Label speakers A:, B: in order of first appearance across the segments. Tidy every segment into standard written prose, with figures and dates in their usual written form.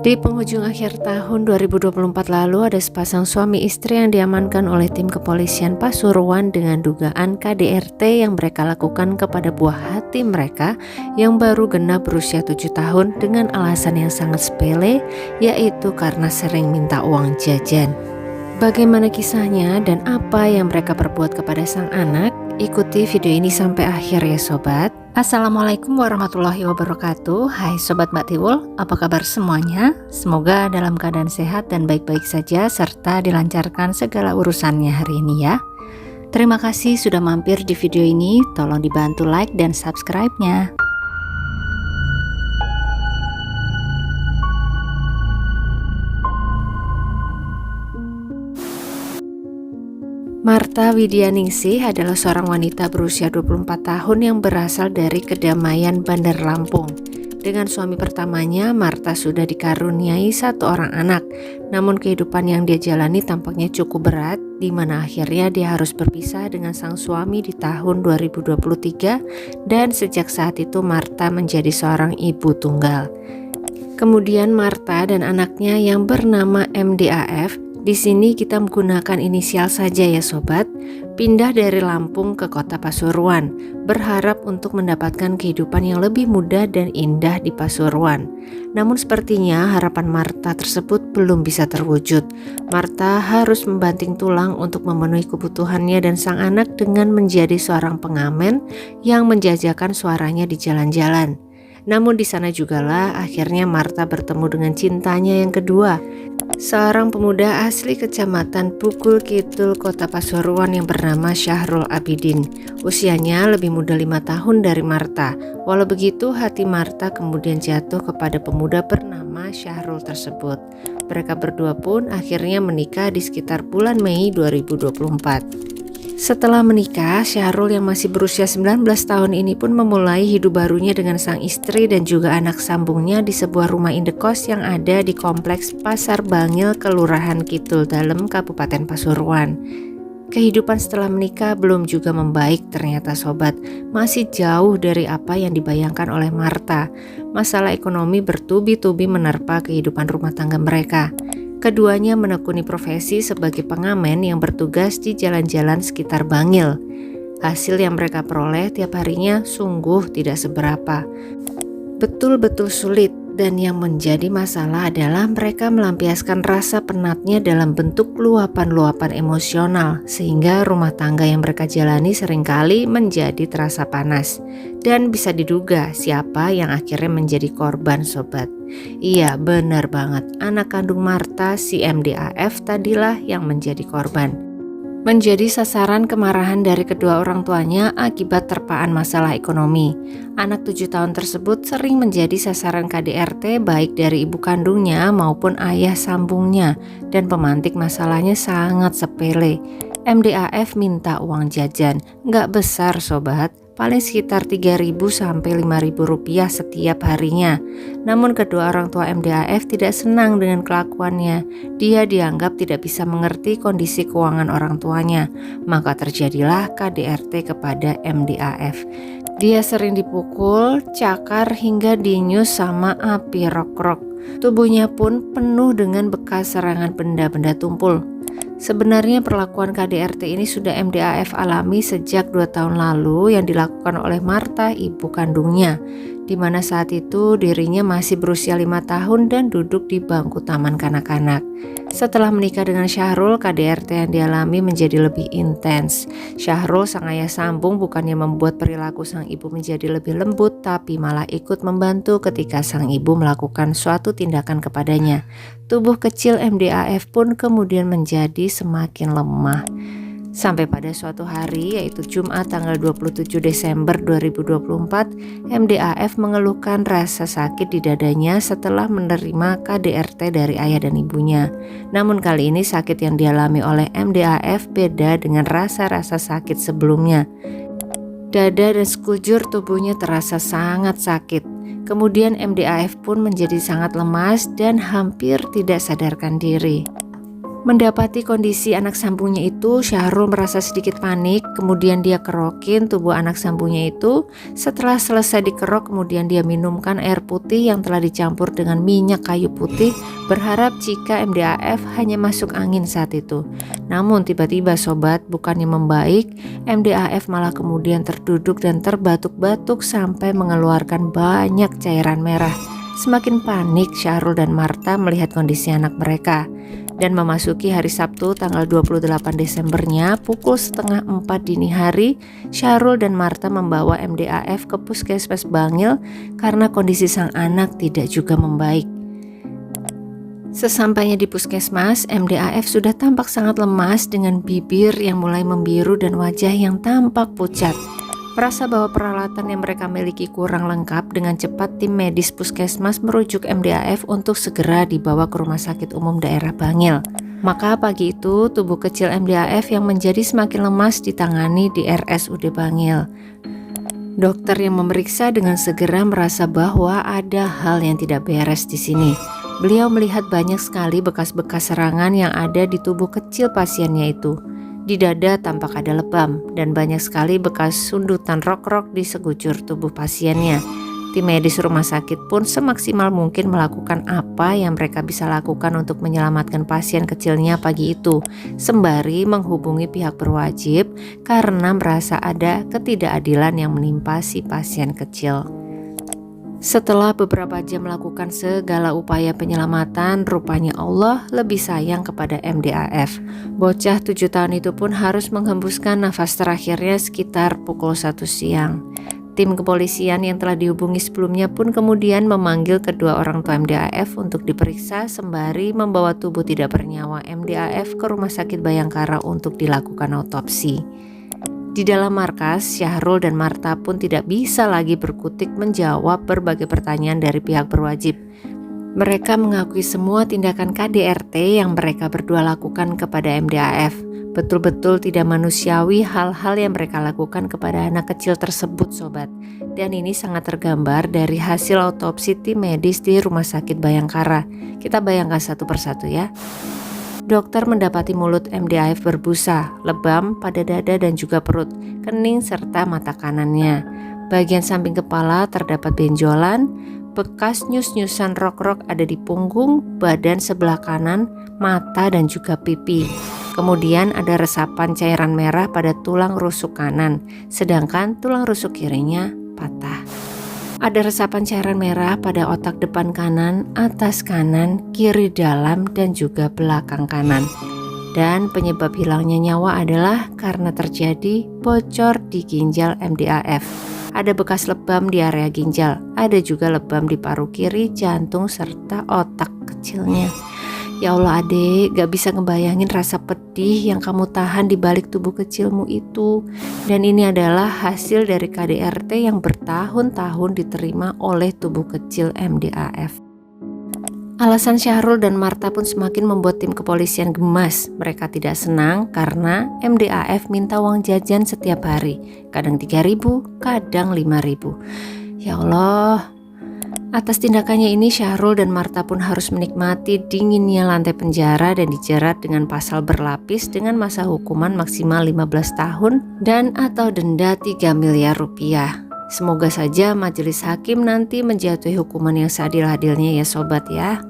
A: Di penghujung akhir tahun 2024 lalu, ada sepasang suami istri yang diamankan oleh tim kepolisian Pasuruan dengan dugaan KDRT yang mereka lakukan kepada buah hati mereka yang baru genap berusia 7 tahun dengan alasan yang sangat sepele, yaitu karena sering minta uang jajan. Bagaimana kisahnya dan apa yang mereka perbuat kepada sang anak? Ikuti video ini sampai akhir ya sobat. Assalamualaikum warahmatullahi wabarakatuh. Hai sobat Mbak Tiwul, apa kabar semuanya? Semoga dalam keadaan sehat dan baik-baik saja serta dilancarkan segala urusannya hari ini ya. Terima kasih sudah mampir di video ini, tolong dibantu like dan subscribe-nya. Marta Widianingsih adalah seorang wanita berusia 24 tahun yang berasal dari Kedamaian, Bandar Lampung. Dengan suami pertamanya, Marta sudah dikaruniai 1 orang anak. Namun kehidupan yang dia jalani tampaknya cukup berat, di mana akhirnya dia harus berpisah dengan sang suami di tahun 2023 dan sejak saat itu Marta menjadi seorang ibu tunggal. Kemudian Marta dan anaknya yang bernama MDAF, di sini kita menggunakan inisial saja ya sobat, pindah dari Lampung ke kota Pasuruan, berharap untuk mendapatkan kehidupan yang lebih mudah dan indah di Pasuruan. Namun sepertinya harapan Marta tersebut belum bisa terwujud. Marta harus membanting tulang untuk memenuhi kebutuhannya dan sang anak dengan menjadi seorang pengamen yang menjajakan suaranya di jalan-jalan. Namun di sana jugalah akhirnya Marta bertemu dengan cintanya yang kedua, seorang pemuda asli kecamatan Pukul Kidul, kota Pasuruan yang bernama Syahrul Abidin. Usianya lebih muda 5 tahun dari Marta. Walau begitu, hati Marta kemudian jatuh kepada pemuda bernama Syahrul tersebut. Mereka berdua pun akhirnya menikah di sekitar bulan Mei 2024. Setelah menikah, Syahrul yang masih berusia 19 tahun ini pun memulai hidup barunya dengan sang istri dan juga anak sambungnya di sebuah rumah indekos yang ada di kompleks Pasar Bangil, Kelurahan Kidul Dalem, Kabupaten Pasuruan. Kehidupan setelah menikah belum juga membaik ternyata sobat, masih jauh dari apa yang dibayangkan oleh Marta. Masalah ekonomi bertubi-tubi menerpa kehidupan rumah tangga mereka. Keduanya menekuni profesi sebagai pengamen yang bertugas di jalan-jalan sekitar Bangil. Hasil yang mereka peroleh tiap harinya sungguh tidak seberapa. Betul-betul sulit, dan yang menjadi masalah adalah mereka melampiaskan rasa penatnya dalam bentuk luapan-luapan emosional, sehingga rumah tangga yang mereka jalani seringkali menjadi terasa panas. Dan bisa diduga siapa yang akhirnya menjadi korban sobat. Iya benar banget, anak kandung Marta si MDAF tadilah yang menjadi korban. Menjadi sasaran kemarahan dari kedua orang tuanya akibat terpaan masalah ekonomi. Anak 7 tahun tersebut sering menjadi sasaran KDRT baik dari ibu kandungnya maupun ayah sambungnya, dan pemantik masalahnya sangat sepele. MDAF minta uang jajan, nggak besar sobat, paling sekitar 3.000 sampai 5.000 rupiah setiap harinya. Namun kedua orang tua MDAF tidak senang dengan kelakuannya. Dia dianggap tidak bisa mengerti kondisi keuangan orang tuanya. Maka terjadilah KDRT kepada MDAF. Dia sering dipukul, cakar hingga dinyus sama api rok-rok. Tubuhnya pun penuh dengan bekas serangan benda-benda tumpul. Sebenarnya perlakuan KDRT ini sudah MDAF alami sejak 2 tahun lalu yang dilakukan oleh Marta, ibu kandungnya, di mana saat itu dirinya masih berusia 5 tahun dan duduk di bangku taman kanak-kanak. Setelah menikah dengan Syahrul, KDRT yang dialami menjadi lebih intens. Syahrul, sang ayah sambung, bukannya membuat perilaku sang ibu menjadi lebih lembut, tapi malah ikut membantu ketika sang ibu melakukan suatu tindakan kepadanya. Tubuh kecil MDAF pun kemudian menjadi semakin lemah. Sampai pada suatu hari, yaitu Jumat tanggal 27 Desember 2024, MDAF mengeluhkan rasa sakit di dadanya setelah menerima KDRT dari ayah dan ibunya. Namun kali ini sakit yang dialami oleh MDAF beda dengan rasa-rasa sakit sebelumnya. Dada dan sekujur tubuhnya terasa sangat sakit. Kemudian MDAF pun menjadi sangat lemas dan hampir tidak sadarkan diri. Mendapati kondisi anak sambungnya itu, Syahrul merasa sedikit panik. Kemudian dia kerokin tubuh anak sambungnya itu. Setelah selesai dikerok, kemudian dia minumkan air putih yang telah dicampur dengan minyak kayu putih, berharap jika MDAF hanya masuk angin saat itu. Namun tiba-tiba sobat, bukannya membaik, MDAF malah kemudian terduduk dan terbatuk-batuk sampai mengeluarkan banyak cairan merah. Semakin panik Syahrul dan Marta melihat kondisi anak mereka. Dan memasuki hari Sabtu tanggal 28 Desembernya pukul setengah 4 dini hari, Syahrul dan Marta membawa MDAF ke Puskesmas Bangil karena kondisi sang anak tidak juga membaik. Sesampainya di puskesmas, MDAF sudah tampak sangat lemas dengan bibir yang mulai membiru dan wajah yang tampak pucat. Merasa bahwa peralatan yang mereka miliki kurang lengkap, dengan cepat tim medis puskesmas merujuk MDAF untuk segera dibawa ke Rumah Sakit Umum Daerah Bangil. Maka pagi itu tubuh kecil MDAF yang menjadi semakin lemas ditangani di RSUD Bangil. Dokter yang memeriksa dengan segera merasa bahwa ada hal yang tidak beres di sini. Beliau melihat banyak sekali bekas-bekas serangan yang ada di tubuh kecil pasiennya itu. Di dada tampak ada lebam dan banyak sekali bekas sundutan rok-rok di sekujur tubuh pasiennya. Tim medis rumah sakit pun semaksimal mungkin melakukan apa yang mereka bisa lakukan untuk menyelamatkan pasien kecilnya pagi itu, sembari menghubungi pihak berwajib karena merasa ada ketidakadilan yang menimpa si pasien kecil. Setelah beberapa jam melakukan segala upaya penyelamatan, rupanya Allah lebih sayang kepada MDAF. Bocah 7 tahun itu pun harus menghembuskan nafas terakhirnya sekitar pukul 1 siang. Tim kepolisian yang telah dihubungi sebelumnya pun kemudian memanggil kedua orang tua MDAF untuk diperiksa sembari membawa tubuh tidak bernyawa MDAF ke Rumah Sakit Bayangkara untuk dilakukan autopsi. Di dalam markas, Syahrul dan Marta pun tidak bisa lagi berkutik menjawab berbagai pertanyaan dari pihak berwajib. Mereka mengakui semua tindakan KDRT yang mereka berdua lakukan kepada MDAF. Betul-betul tidak manusiawi hal-hal yang mereka lakukan kepada anak kecil tersebut, sobat. Dan ini sangat tergambar dari hasil autopsi tim medis di Rumah Sakit Bayangkara. Kita bayangkan satu persatu ya. Dokter mendapati mulut MDAF berbusa, lebam pada dada dan juga perut, kening serta mata kanannya. Bagian samping kepala terdapat benjolan, bekas nyus-nyusan rok-rok ada di punggung, badan sebelah kanan, mata dan juga pipi. Kemudian ada resapan cairan merah pada tulang rusuk kanan, sedangkan tulang rusuk kirinya patah. Ada resapan cairan merah pada otak depan kanan, atas kanan, kiri dalam, dan juga belakang kanan. Dan penyebab hilangnya nyawa adalah karena terjadi bocor di ginjal MDAF. Ada bekas lebam di area ginjal, ada juga lebam di paru kiri, jantung, serta otak kecilnya. Ya Allah adek, gak bisa ngebayangin rasa pedih yang kamu tahan di balik tubuh kecilmu itu. Dan ini adalah hasil dari KDRT yang bertahun-tahun diterima oleh tubuh kecil MDAF. Alasan Syahrul dan Marta pun semakin membuat tim kepolisian gemas. Mereka tidak senang karena MDAF minta uang jajan setiap hari. Kadang 3.000, kadang 5.000. Ya Allah. Atas tindakannya ini Syahrul dan Marta pun harus menikmati dinginnya lantai penjara dan dijerat dengan pasal berlapis dengan masa hukuman maksimal 15 tahun dan atau denda 3 miliar rupiah. Semoga saja majelis hakim nanti menjatuhi hukuman yang seadil-adilnya ya sobat ya.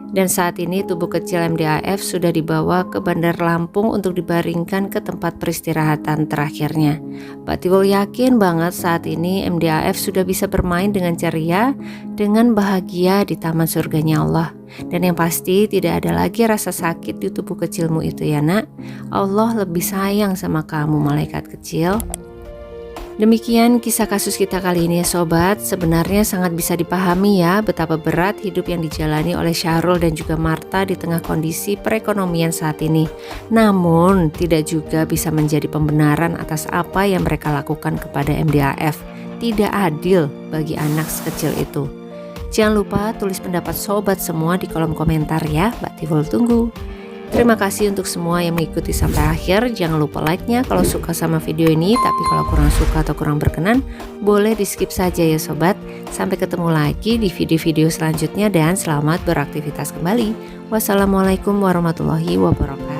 A: Dan saat ini tubuh kecil MDAF sudah dibawa ke Bandar Lampung untuk dibaringkan ke tempat peristirahatan terakhirnya. Pak Tiwul yakin banget saat ini MDAF sudah bisa bermain dengan ceria, dengan bahagia di taman surganya Allah. Dan yang pasti tidak ada lagi rasa sakit di tubuh kecilmu itu ya nak. Allah lebih sayang sama kamu malaikat kecil. Demikian kisah kasus kita kali ini ya sobat. Sebenarnya sangat bisa dipahami ya betapa berat hidup yang dijalani oleh Syahrul dan juga Marta di tengah kondisi perekonomian saat ini. Namun tidak juga bisa menjadi pembenaran atas apa yang mereka lakukan kepada MDAF. Tidak adil bagi anak sekecil itu. Jangan lupa tulis pendapat sobat semua di kolom komentar ya. Mbak Tivul tunggu. Terima kasih untuk semua yang mengikuti sampai akhir. Jangan lupa like-nya kalau suka sama video ini, tapi kalau kurang suka atau kurang berkenan, boleh di skip saja ya sobat. Sampai ketemu lagi di video-video selanjutnya dan selamat beraktivitas kembali. Wassalamualaikum warahmatullahi wabarakatuh.